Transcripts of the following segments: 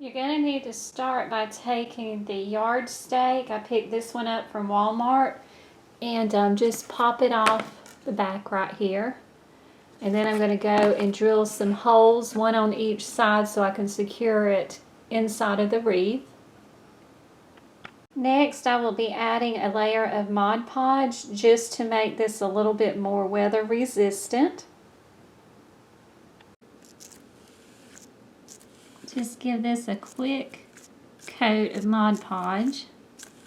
You're going to need to start by taking the yardstake. I picked this one up from Walmart, and just pop it off the back right here. And then I'm going to go and drill some holes, one on each side, so I can secure it inside of the wreath. Next, I will be adding a layer of Mod Podge just to make this a little bit more weather resistant. Just give this a quick coat of Mod Podge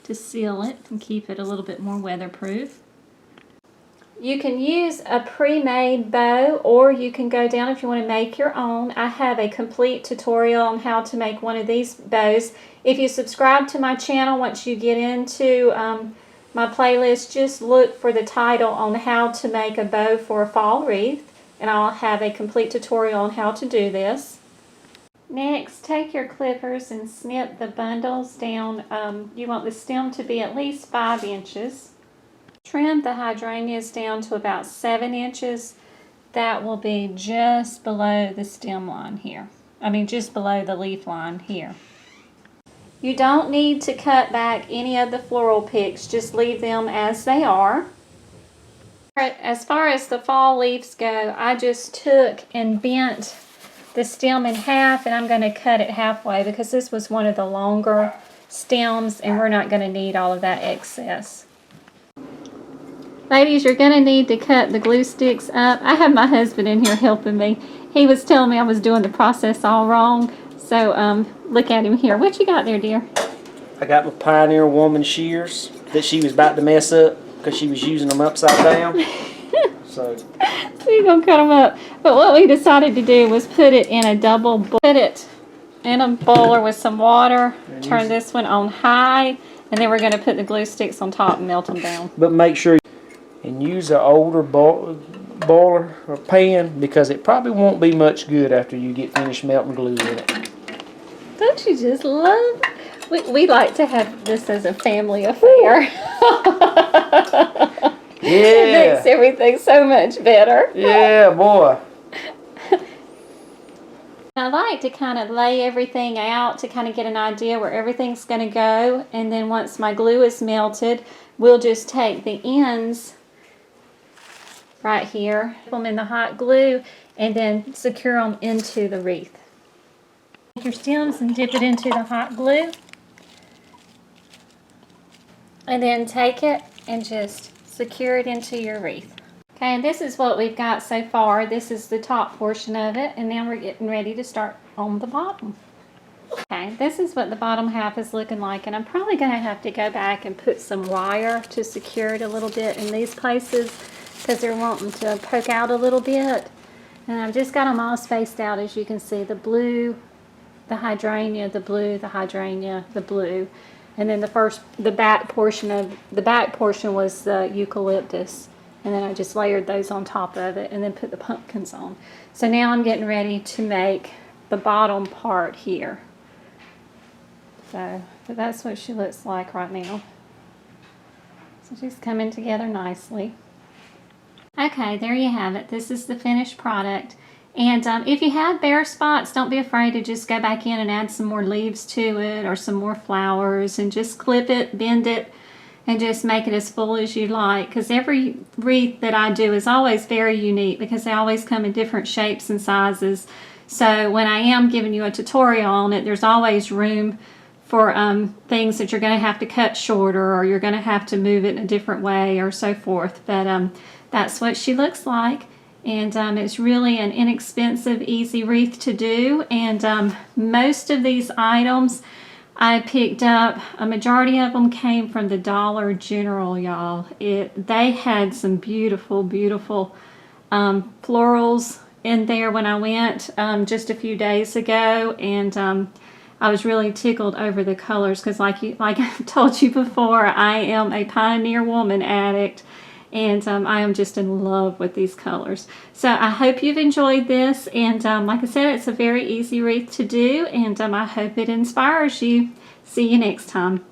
to seal it and keep it a little bit more weatherproof. You can use a pre-made bow, or you can go down if you want to make your own. I have a complete tutorial on how to make one of these bows. If you subscribe to my channel, once you get into my playlist, just look for the title on how to make a bow for a fall wreath, and I'll have a complete tutorial on how to do this. Next, take your clippers and snip the bundles down. You want the stem to be at least 5 inches. Trim the hydrangeas down to about 7 inches. That will be just below the stem line here. Just below the leaf line here. You don't need to cut back any of the floral picks, just leave them as they are. As far as the fall leaves go, I just took and bent the stem in half, and I'm going to cut it halfway because this was one of the longer stems and we're not going to need all of that excess. Ladies, you're going to need to cut the glue sticks up. I have my husband in here helping me. He was telling me I was doing the process all wrong. So, look at him here. What you got there, dear? I got my Pioneer Woman shears that she was about to mess up because she was using them upside down. So you're going to cut them up. But what we decided to do was put it in a put it in a bowler with some water, turn this one on high, and then we're going to put the glue sticks on top and melt them down. But make sure and use an older boiler or pan, because it probably won't be much good after you get finished melting glue in it. Don't you just love it? We like to have this as a family affair. Yeah. It makes everything so much better. Yeah, boy. I like to kind of lay everything out to kind of get an idea where everything's going to go, and then once my glue is melted, we'll just take the ends right here, put them in the hot glue, and then secure them into the wreath. Take your stems and dip it into the hot glue, and then take it and just secure it into your wreath. Okay, and this is what we've got so far. This is the top portion of it, and now we're getting ready to start on the bottom. Okay, this is what the bottom half is looking like, and I'm probably going to have to go back and put some wire to secure it a little bit in these places because they're wanting to poke out a little bit. And I've just got them all spaced out, as you can see. The blue, the hydrangea, the blue, the hydrangea, the blue. And then the back portion was the eucalyptus. And then I just layered those on top of it and then put the pumpkins on. So now I'm getting ready to make the bottom part here. So that's what she looks like right now. So she's coming together nicely. Okay, there you have it. This is the finished product. And if you have bare spots, don't be afraid to just go back in and add some more leaves to it or some more flowers, and just clip it, bend it, and just make it as full as you like, because every wreath that I do is always very unique because they always come in different shapes and sizes. So when I am giving you a tutorial on it, there's always room for things that you're going to have to cut shorter, or you're going to have to move it in a different way, or so forth. But that's what she looks like, and it's really an inexpensive, easy wreath to do. And most of these items I picked up, a majority of them came from the Dollar General, y'all. They had some beautiful, beautiful florals in there when I went just a few days ago, and I was really tickled over the colors because, like I told you before, I am a Pioneer Woman addict, and I am just in love with these colors. So I hope you've enjoyed this, and like I said, it's a very easy wreath to do, and I hope it inspires you. See you next time.